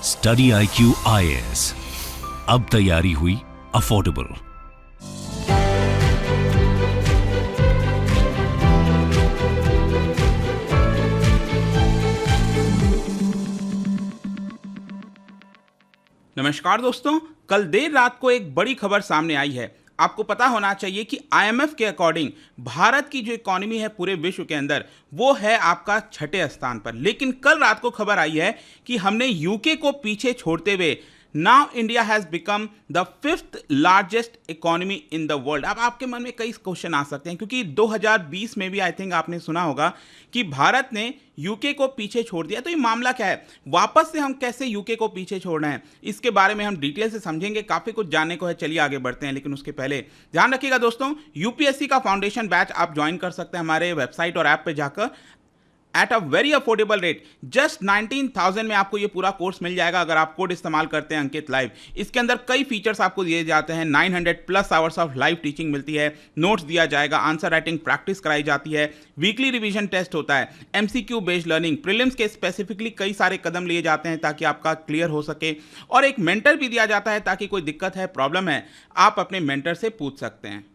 Study IQ IAS, अब तैयारी हुई अफोर्डेबल। नमस्कार दोस्तों, कल देर रात को एक बड़ी खबर सामने आई है। आपको पता होना चाहिए कि IMF के अकॉर्डिंग भारत की जो इकोनॉमी है पूरे विश्व के अंदर वो है आपका 6ठे स्थान पर। लेकिन कल रात को खबर आई है कि हमने यूके को पीछे छोड़ते हुए now India has become the 5th largest economy in the world. अब आपके मन में कई क्वेश्चन आ सकते हैं, क्योंकि 2020 में भी आई थिंक आपने सुना होगा कि भारत ने यूके को पीछे छोड़ दिया। तो ये मामला क्या है, वापस से हम कैसे यूके को पीछे छोड़ना है, इसके बारे में हम डिटेल से समझेंगे। काफ़ी कुछ जानने को है, चलिए आगे बढ़ते हैं। लेकिन उसके पहले ध्यान रखिएगा दोस्तों, यूपीएससी का फाउंडेशन बैच आप ज्वाइन कर सकते हैं हमारे वेबसाइट और ऐप पे जाकर eight a very affordable rate. Just 19,000 में आपको ये पूरा कोर्स मिल जाएगा अगर आप कोड इस्तेमाल करते हैं अंकित लाइव। इसके अंदर कई फीचर्स आपको दिए जाते हैं, 900+ आवर्स ऑफ लाइव टीचिंग मिलती है, नोट्स दिया जाएगा, आंसर राइटिंग प्रैक्टिस कराई जाती है, वीकली रिवीजन टेस्ट होता है, MCQ बेस्ड लर्निंग, प्रीलिम्स के स्पेसिफिकली कई सारे कदम लिए जाते हैं ताकि आपका क्लियर हो सके, और एक मेंटर भी दिया जाता है ताकि कोई दिक्कत है, प्रॉब्लम है, आप अपने मेंटर से पूछ सकते हैं।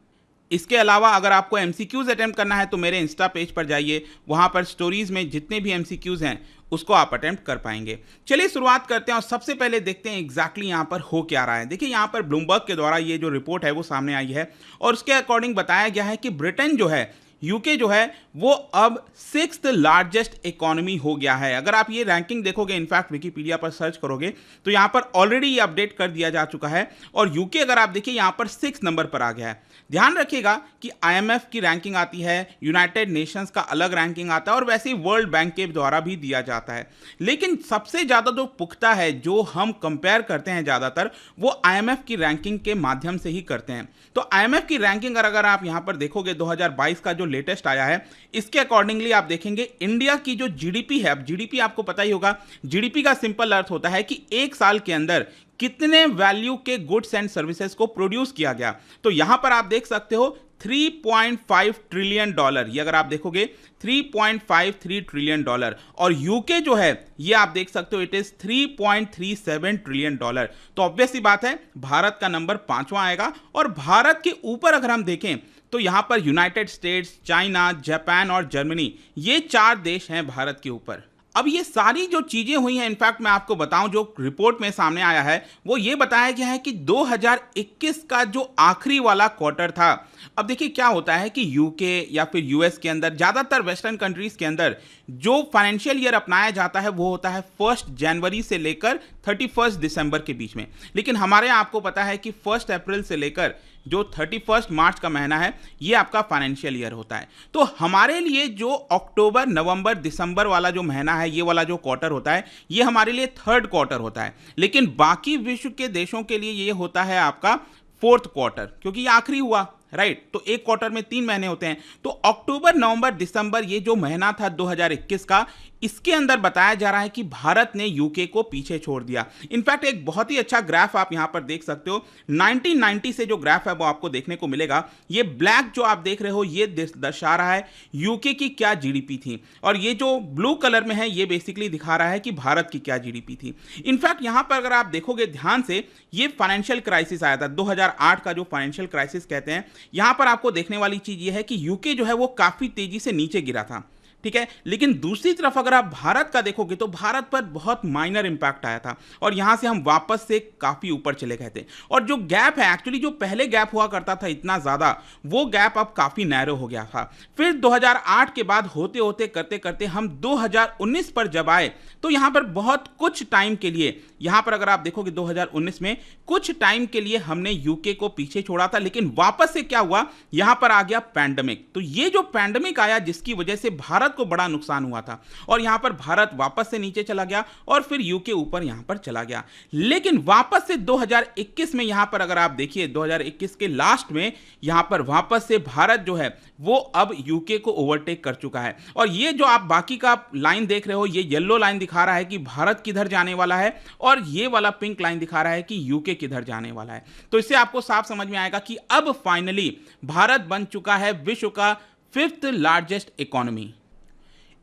इसके अलावा अगर आपको MCQs अटेम्प्ट करना है तो मेरे इंस्टा पेज पर जाइए, वहाँ पर स्टोरीज में जितने भी MCQs हैं उसको आप अटेम्प्ट कर पाएंगे। चलिए शुरुआत करते हैं और सबसे पहले देखते हैं एग्जैक्टली यहाँ पर हो क्या रहा है। देखिए यहाँ पर ब्लूमबर्ग के द्वारा ये जो रिपोर्ट है वो सामने आई है और उसके अकॉर्डिंग बताया गया है कि ब्रिटेन जो है, यूके जो है, वो अब 6th लार्जेस्ट इकोनॉमी हो गया है। अगर आप ये रैंकिंग देखोगे, इनफैक्ट विकिपीडिया पर सर्च करोगे तो यहाँ पर ऑलरेडी ये अपडेट कर दिया जा चुका है और यूके अगर आप देखिए यहाँ पर 6 नंबर पर आ गया है। ध्यान रखिएगा कि IMF की रैंकिंग आती है, यूनाइटेड नेशंस का अलग रैंकिंग आता है और वैसे ही वर्ल्ड बैंक के द्वारा भी दिया जाता है। लेकिन सबसे ज़्यादा जो पुख्ता है, जो हम कंपेयर करते हैं ज़्यादातर, वो IMF की रैंकिंग के माध्यम से ही करते हैं। तो IMF की रैंकिंग अगर आप यहाँ पर देखोगे 2022 का जो लेटेस्ट आया है, इसके अकॉर्डिंगली आप देखेंगे इंडिया की जो GDP है, अब GDP आपको पता ही होगा, GDP का सिंपल अर्थ होता है कि एक साल के अंदर कितने वैल्यू के गुड्स एंड सर्विसेज को प्रोड्यूस किया गया। तो यहां पर आप देख सकते हो 3.5 ट्रिलियन डॉलर, ये अगर आप देखोगे 3.53 ट्रिलियन डॉलर, और यूके जो है ये आप देख सकते हो इट इज 3.37 ट्रिलियन डॉलर। तो ऑब्वियस सी बात है भारत का नंबर 5वां आएगा। और भारत के ऊपर अगर हम देखें तो यहां पर यूनाइटेड स्टेट्स, चाइना, जापान और जर्मनी, ये 4 देश हैं भारत के ऊपर। अब ये सारी जो चीज़ें हुई हैं, इनफैक्ट मैं आपको बताऊं जो रिपोर्ट में सामने आया है वो ये बताया गया है कि 2021 का जो आखिरी वाला क्वार्टर था। अब देखिए क्या होता है कि यूके या फिर US के अंदर, ज़्यादातर वेस्टर्न कंट्रीज़ के अंदर जो फाइनेंशियल ईयर अपनाया जाता है वो होता है 1 जनवरी से लेकर 31 दिसंबर के बीच में। लेकिन हमारे यहाँ आपको पता है कि 1 अप्रैल से लेकर जो 31 मार्च का महीना है ये आपका फाइनेंशियल ईयर होता है। तो हमारे लिए जो अक्टूबर, नवंबर, दिसंबर वाला जो महीना है, ये वाला जो क्वार्टर होता है, ये हमारे लिए 3rd क्वार्टर होता है। लेकिन बाकी विश्व के देशों के लिए ये होता है आपका 4th क्वार्टर, क्योंकि ये आखिरी हुआ, राइट। तो एक क्वार्टर में 3 महीने होते हैं। तो अक्टूबर, नवंबर, दिसंबर ये जो महीना था 2021 का, इसके अंदर बताया जा रहा है कि भारत ने यूके को पीछे छोड़ दिया। इनफैक्ट एक बहुत ही अच्छा ग्राफ आप यहां पर देख सकते हो, 1990 से जो ग्राफ है वो आपको देखने को मिलेगा। ये ब्लैक जो आप देख रहे हो ये दर्शा रहा है यूके की क्या GDP थी, और ये जो ब्लू कलर में है ये बेसिकली दिखा रहा है कि भारत की क्या GDP थी। इनफैक्ट यहां पर अगर आप देखोगे ध्यान से, ये फाइनेंशियल क्राइसिस आया था 2008 का, जो फाइनेंशियल क्राइसिस कहते हैं। यहां पर आपको देखने वाली चीज ये है कि यूके जो है वो काफी तेजी से नीचे गिरा था, ठीक है। लेकिन दूसरी तरफ अगर आप भारत का देखोगे तो भारत पर बहुत माइनर इंपैक्ट आया था और यहां से हम वापस से काफी ऊपर चले गए थे। और जो गैप है, एक्चुअली जो पहले गैप हुआ करता था इतना ज्यादा, वो गैप अब काफी नैरो हो गया था। फिर 2008 के बाद होते होते करते करते हम 2019 पर जब आए तो यहां पर बहुत कुछ टाइम के लिए, यहां पर अगर आप देखोगे 2019 में कुछ टाइम के लिए हमने यूके को पीछे छोड़ा था। लेकिन वापस से क्या हुआ, यहां पर आ गया पैंडेमिक। तो ये जो पैंडेमिक आया जिसकी वजह से भारत को बड़ा नुकसान हुआ था और यहां पर भारत वापस से नीचे चला गया और फिर यूके ऊपर यहां पर चला गया। लेकिन वापस से 2021 में यहां पर अगर आप देखिए 2021 के लास्ट में यहां पर वापस से भारत जो है वो अब यूके को ओवरटेक कर चुका है। और ये जो आप बाकी का लाइन देख रहे हो, ये येलो लाइन दिखा रहा है कि भारत किधर जाने वाला है और ये वाला पिंक लाइन दिखा रहा है कि यूके किधर जाने वाला है। तो इससे आपको साफ समझ में आएगा कि अब फाइनली भारत बन चुका है विश्व का 5th लार्जेस्ट इकोनॉमी।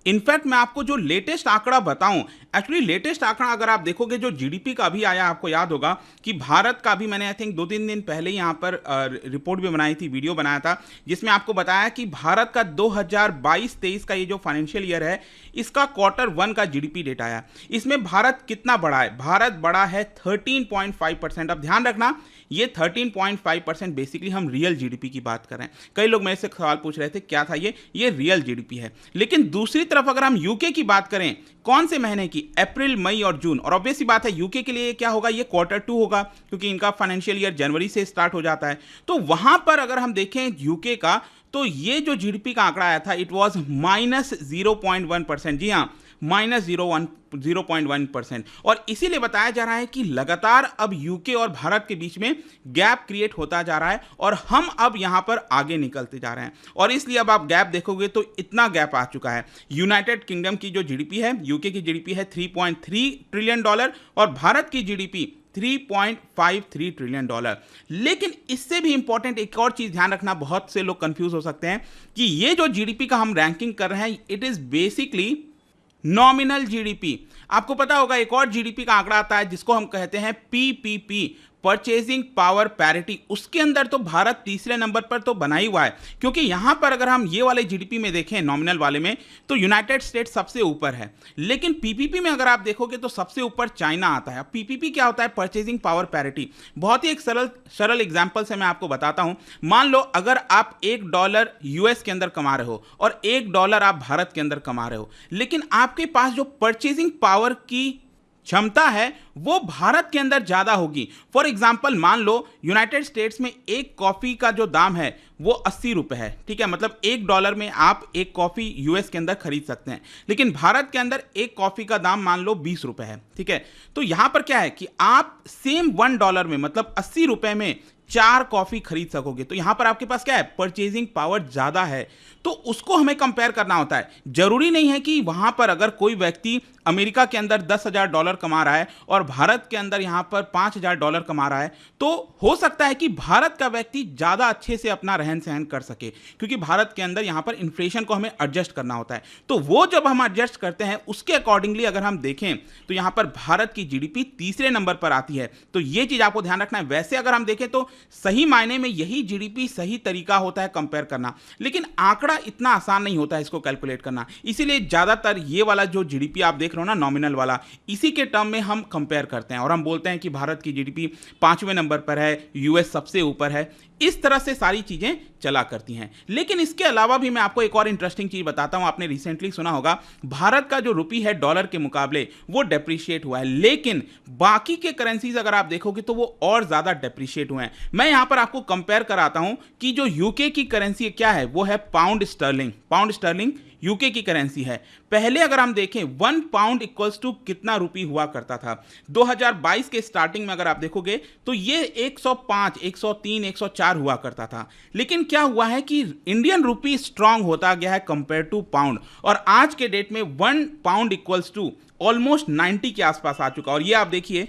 इनफैक्ट मैं आपको जो लेटेस्ट आंकड़ा बताऊं, एक्चुअली लेटेस्ट आंकड़ा अगर आप देखोगे जो जीडीपी का अभी आया, आपको याद होगा कि भारत का भी मैंने आई थिंक 2-3 दिन पहले ही यहाँ पर रिपोर्ट भी बनाई थी, वीडियो बनाया था, जिसमें आपको बताया कि भारत का 2022-23 का ये जो फाइनेंशियल ईयर है, इसका Q1 का जीडीपी डेटा आया। इसमें भारत कितना बढ़ा है? भारत बढ़ा है 13.5%। अब ध्यान रखना, ये 13.5% बेसिकली हम रियल जीडीपी की बात कर रहे हैं। कई लोग मेरे से सवाल पूछ रहे थे क्या था ये रियल जीडीपी है। लेकिन दूसरी तरफ अगर हम यूके की बात करें, कौन से महीने की? अप्रैल, मई और जून। और ऑब्वियस सी बात है यूके के लिए क्या होगा, ये Q2 होगा, क्योंकि इनका फाइनेंशियल ईयर जनवरी से स्टार्ट हो जाता है। तो वहां पर अगर हम देखें यूके का, तो ये जो जीडीपी का आंकड़ा आया था, इट वॉज -0.1%। जी हाँ, -0.1%। और इसीलिए बताया जा रहा है कि लगातार अब यूके और भारत के बीच में गैप क्रिएट होता जा रहा है और हम अब यहां पर आगे निकलते जा रहे हैं। और इसलिए अब आप गैप देखोगे तो इतना गैप आ चुका है। यूनाइटेड किंगडम की जो जीडीपी है, यूके की जीडीपी है $3.3 ट्रिलियन और भारत की जीडीपी $3.53 ट्रिलियन। लेकिन इससे भी इंपॉर्टेंट एक और चीज ध्यान रखना, बहुत से लोग कंफ्यूज हो सकते हैं कि ये जो जीडीपी का हम रैंकिंग कर रहे हैं, it is basically nominal GDP. आपको पता होगा एक और जीडीपी का आंकड़ा आता है जिसको हम कहते हैं पीपीपी, परचेजिंग पावर पैरिटी। उसके अंदर तो भारत तीसरे नंबर पर तो बना ही हुआ है, क्योंकि यहां पर अगर हम ये वाले जीडीपी में देखें, नॉमिनल वाले में, तो यूनाइटेड स्टेट्स सबसे ऊपर है। लेकिन पीपीपी में अगर आप देखोगे तो सबसे ऊपर चाइना आता है। पीपीपी क्या होता है? Purchasing power parity. बहुत ही एक सरल एग्जांपल से मैं आपको बताता हूं। मान लो अगर आप $1 यूएस के अंदर कमा रहे हो और $1 आप भारत के अंदर कमा रहे हो, लेकिन आपके पास जो परचेजिंग पावर की क्षमता है वो भारत के अंदर ज्यादा होगी। फॉर एग्जाम्पल, मान लो यूनाइटेड स्टेट्स में एक कॉफी का जो दाम है वो 80 रुपए है, ठीक है, मतलब $1 में आप एक कॉफी यूएस के अंदर खरीद सकते हैं। लेकिन भारत के अंदर एक कॉफी का दाम मान लो 20 रुपए है, ठीक है। तो यहां पर क्या है कि आप सेम $1 में, मतलब 80 रुपए में 4 कॉफी खरीद सकोगे। तो यहां पर आपके पास क्या है? परचेजिंग पावर ज्यादा है। तो उसको हमें कंपेयर करना होता है। जरूरी नहीं है कि वहां पर अगर कोई व्यक्ति अमेरिका के अंदर $10,000 कमा रहा है और भारत के अंदर यहां पर $5,000 कमा रहा है, तो हो सकता है कि भारत का व्यक्ति ज्यादा अच्छे से अपना रहन सहन कर सके, क्योंकि भारत के अंदर यहां पर इन्फ्लेशन को हमें एडजस्ट करना होता है। तो वो जब हम एडजस्ट करते हैं उसके अकॉर्डिंगली अगर हम देखें तो यहां पर भारत की जीडीपी तीसरे नंबर पर आती है। तो ये चीज आपको ध्यान रखना है। वैसे अगर हम देखें तो सही मायने में यही जीडीपी सही तरीका होता है कंपेयर करना, लेकिन आंकड़ा इतना आसान नहीं होता है इसको कैलकुलेट करना। इसीलिए ज्यादातर ये वाला जो जीडीपी आप देख रहे हो ना, नॉमिनल वाला, इसी के टर्म में हम कंपेयर करते हैं और हम बोलते हैं कि भारत की जीडीपी 5वें नंबर पर है, यूएस सबसे ऊपर है। इस तरह से सारी चीजें चला करती हैं। लेकिन इसके अलावा भी मैं आपको एक और इंटरेस्टिंग चीज बताता हूं। आपने रिसेंटली सुना होगा भारत का जो रुपी है डॉलर के मुकाबले वो डेप्रिशिएट हुआ है, लेकिन बाकी के करेंसीज अगर आप देखोगे तो वो और ज्यादा डेप्रिशिएट हुए हैं। मैं यहां पर आपको कंपेयर कराता हूं कि जो यूके की करेंसी क्या है, वो है pound sterling. Pound sterling UK की करेंसी है। पहले अगर हम देखें 1 पाउंड इक्वल्स टू कितना रुपी हुआ करता था 2022 के स्टार्टिंग में, अगर आप देखोगे तो ये 105, 103, 104 हुआ करता था। लेकिन क्या हुआ है कि इंडियन रुपी स्ट्रांग होता गया है कंपेयर टू पाउंड, और आज के डेट में 1 पाउंड इक्वल्स टू ऑलमोस्ट 90 के आसपास आ चुका। और ये आप देखिए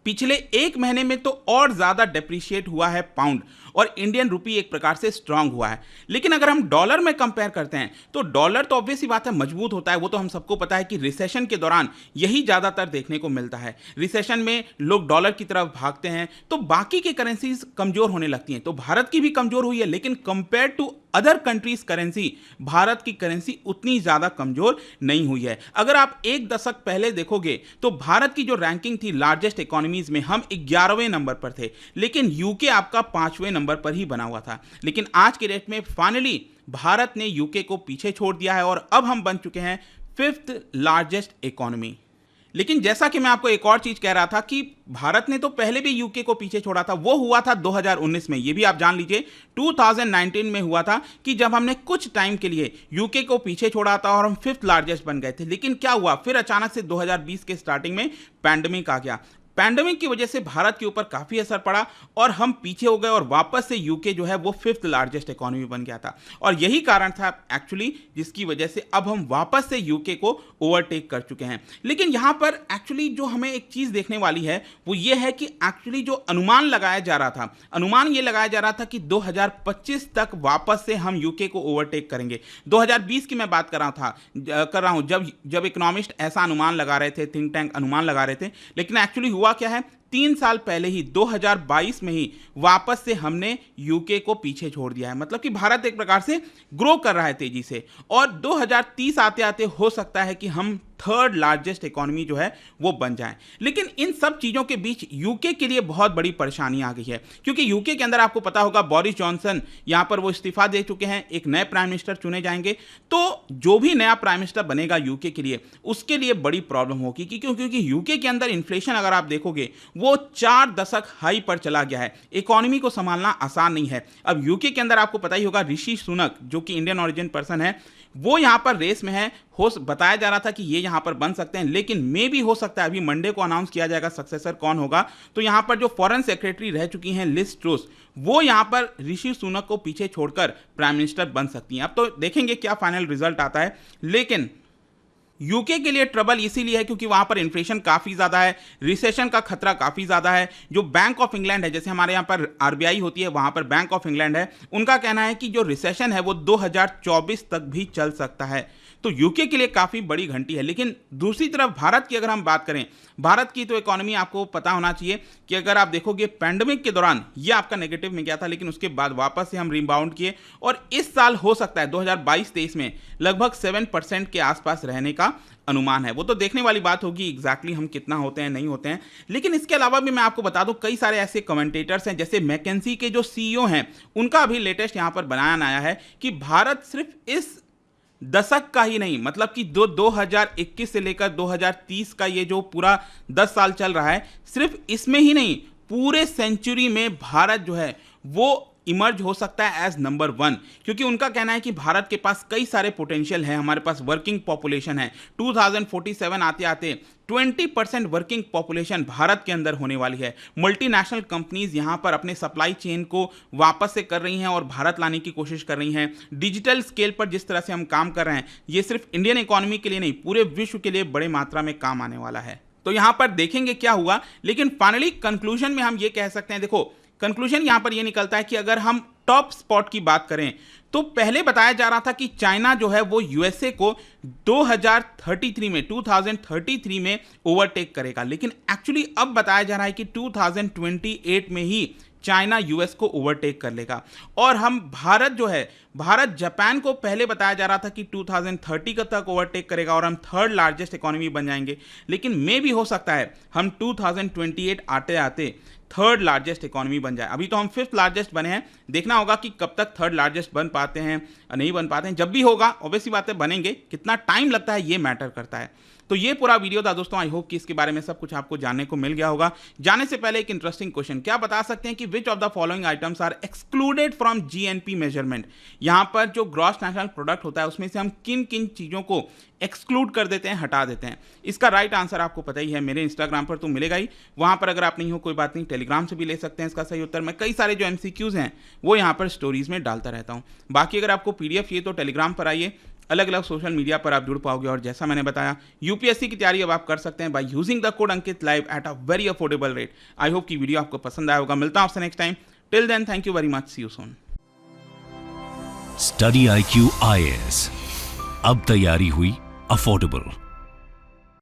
पिछले एक महीने में तो और ज्यादा डेप्रिशिएट हुआ है पाउंड, और इंडियन रुपी एक प्रकार से स्ट्रांग हुआ है। लेकिन अगर हम डॉलर में कंपेयर करते हैं तो डॉलर तो ऑब्वियस ही बात है मजबूत होता है। वो तो हम सबको पता है कि रिसेशन के दौरान यही ज्यादातर देखने को मिलता है। रिसेशन में लोग डॉलर की तरफ भागते हैं तो बाकी की करेंसीज कमजोर होने लगती हैं। तो भारत की भी कमजोर हुई है, लेकिन compare to other countries currency Bharat की करेंसी उतनी ज्यादा कमजोर नहीं हुई है। अगर आप एक दशक पहले देखोगे तो भारत की जो रैंकिंग थी लार्जेस्ट इकोनॉमीज में, हम 11वें नंबर पर थे, लेकिन यूके आपका 5वें नंबर पर ही बना हुआ था। लेकिन आज के डेट में फाइनली भारत ने यूके को पीछे छोड़ दिया है और अब हम बन चुके हैं 5th लार्जेस्ट इकोनॉमी। लेकिन जैसा कि मैं आपको एक और चीज कह रहा था कि भारत ने तो पहले भी यूके को पीछे छोड़ा था, वो हुआ था 2019 में। ये भी आप जान लीजिए 2019 में हुआ था कि जब हमने कुछ टाइम के लिए यूके को पीछे छोड़ा था और हम 5th लार्जेस्ट बन गए थे। लेकिन क्या हुआ, फिर अचानक से 2020 के स्टार्टिंग में पैंडेमिक आ गया। पैंडेमिक की वजह से भारत के ऊपर काफ़ी असर पड़ा और हम पीछे हो गए और वापस से यूके जो है वो 5th लार्जेस्ट इकोनॉमी बन गया था। और यही कारण था एक्चुअली जिसकी वजह से अब हम वापस से यूके को ओवरटेक कर चुके हैं। लेकिन यहाँ पर एक्चुअली जो हमें एक चीज़ देखने वाली है वो ये है कि एक्चुअली जो अनुमान लगाया जा रहा था, अनुमान ये लगाया जा रहा था कि 2025 तक वापस से हम यूके को ओवरटेक करेंगे। 2020 की मैं बात कर रहा हूँ जब इकोनॉमिस्ट ऐसा अनुमान लगा रहे थे, थिंक टैंक अनुमान लगा रहे थे। लेकिन एक्चुअली हुआ क्या है, 3 साल पहले ही 2022 में ही वापस से हमने यूके को पीछे छोड़ दिया है। मतलब कि भारत एक प्रकार से ग्रो कर रहा है तेजी से और 2030 आते आते हो सकता है कि हम 3rd लार्जेस्ट इकोनॉमी जो है वो बन जाए। लेकिन इन सब चीज़ों के बीच यूके के लिए बहुत बड़ी परेशानी आ गई है, क्योंकि यूके के अंदर आपको पता होगा बोरिस जॉनसन यहाँ पर वो इस्तीफा दे चुके हैं, एक नए प्राइम मिनिस्टर चुने जाएंगे। तो जो भी नया प्राइम मिनिस्टर बनेगा यूके के लिए, उसके लिए बड़ी प्रॉब्लम होगी क्योंकि यूके के अंदर इन्फ्लेशन अगर आप देखोगे वो 4 दशक हाई पर चला गया है। इकोनॉमी को संभालना आसान नहीं है। अब यूके के अंदर आपको पता ही होगा ऋषि सुनक जो कि इंडियन ओरिजिन पर्सन है, वो यहाँ पर रेस में है। बताया जा रहा था कि ये यहाँ पर बन सकते हैं, लेकिन मे भी हो सकता है अभी मंडे को अनाउंस किया जाएगा सक्सेसर कौन होगा। तो यहाँ पर जो फॉरेन सेक्रेटरी रह चुकी हैं लिज ट्रूस, वो यहाँ पर ऋषि सुनक को पीछे छोड़कर प्राइम मिनिस्टर बन सकती हैं। अब तो देखेंगे क्या फाइनल रिजल्ट आता है। लेकिन यूके के लिए ट्रबल इसीलिए है क्योंकि वहां पर इन्फ्लेशन काफ़ी ज़्यादा है, रिसेशन का खतरा काफ़ी ज़्यादा है। जो बैंक ऑफ इंग्लैंड है, जैसे हमारे यहाँ पर आरबीआई होती है, वहां पर बैंक ऑफ इंग्लैंड है, उनका कहना है कि जो रिसेशन है वो 2024 तक भी चल सकता है। तो यूके के लिए काफ़ी बड़ी घंटी है। लेकिन दूसरी तरफ भारत की अगर हम बात करें, भारत की तो इकोनॉमी आपको पता होना चाहिए कि अगर आप देखोगे पैंडेमिक के दौरान ये आपका नेगेटिव में गया था, लेकिन उसके बाद वापस से हम रिबाउंड किए और इस साल हो सकता है 2022-23 में लगभग 7% के आसपास रहने का अनुमान है। वो तो देखने वाली बात होगी एग्जैक्टली हम कितना होते हैं नहीं होते हैं। लेकिन इसके अलावा भी मैं आपको बता दूं कई सारे ऐसे कमेंटेटर्स हैं, जैसे मैकेंजी के जो सीईओ हैं, उनका अभी लेटेस्ट यहां पर बयान आया है कि भारत सिर्फ इस दशक का ही नहीं, मतलब कि 2021 से लेकर 2030 का ये जो पूरा 10 साल चल रहा है, सिर्फ इसमें ही नहीं पूरे सेंचुरी में भारत जो है वो इमर्ज हो सकता है एज नंबर 1। क्योंकि उनका कहना है कि भारत के पास कई सारे पोटेंशियल है, हमारे पास वर्किंग पॉपुलेशन है। 2047 आते आते 20% वर्किंग पॉपुलेशन भारत के अंदर होने वाली है। मल्टीनेशनल कंपनीज यहाँ पर अपने सप्लाई चेन को वापस से कर रही हैं और भारत लाने की कोशिश कर रही हैं। डिजिटल स्केल पर जिस तरह से हम काम कर रहे हैं, ये सिर्फ इंडियन इकोनॉमी के लिए नहीं, पूरे विश्व के लिए बड़े मात्रा में काम आने वाला है। तो यहाँ पर देखेंगे क्या हुआ। लेकिन फाइनली कंक्लूजन में हम ये कह सकते हैं, देखो कंक्लूजन यहां पर ये निकलता है कि अगर हम टॉप स्पॉट की बात करें तो पहले बताया जा रहा था कि चाइना जो है वो यूएसए को 2033 में ओवरटेक करेगा। लेकिन एक्चुअली अब बताया जा रहा है कि 2028 में ही चाइना यूएस को ओवरटेक कर लेगा। और हम भारत जो है, भारत जापान को पहले बताया जा रहा था कि 2030 तक ओवरटेक करेगा और हम 3rd लार्जेस्ट इकोनॉमी बन जाएंगे। लेकिन मे भी हो सकता है हम 2028 आते आते 3rd लार्जेस्ट इकोनॉमी बन जाए। अभी तो हम 5th लार्जेस्ट बने हैं, देखना होगा कि कब तक 3rd लार्जेस्ट बन पाते हैं नहीं बन पाते हैं। जब भी होगा ऑब्वियसली बातें बनेंगे, कितना टाइम लगता है ये मैटर करता है। तो ये पूरा वीडियो था दोस्तों, आई होप कि इसके बारे में सब कुछ आपको जानने को मिल गया होगा। जाने से पहले एक इंटरेस्टिंग क्वेश्चन, क्या बता सकते हैं कि which of the following items are excluded from GNP measurement. यहाँ पर जो ग्रॉस नेशनल प्रोडक्ट होता है उसमें से हम किन किन चीज़ों को एक्सक्लूड कर देते हैं, हटा देते हैं। इसका राइट आंसर आपको पता ही है, मेरे इंस्टाग्राम पर तो मिलेगा ही, वहाँ पर अगर आप नहीं हो कोई बात नहीं, टेलीग्राम से भी ले सकते हैं इसका सही उत्तर। मैं कई सारे जो MCQs हैं वो यहाँ पर स्टोरीज में डालता रहता हूँ। बाकी अगर आपको PDF चाहिए तो टेलीग्राम पर आइए, अलग अलग सोशल मीडिया पर आप जुड़ पाओगे। और जैसा मैंने बताया यूपीएससी की तैयारी अब आप कर सकते हैं by using the code Ankit live at a very affordable rate. I hope कि वीडियो आपको पसंद आया होगा। मिलता हूं आपसे next time. Till then thank you very much, see you soon. Study IQ IAS, अब तैयारी हुई अफोर्डेबल।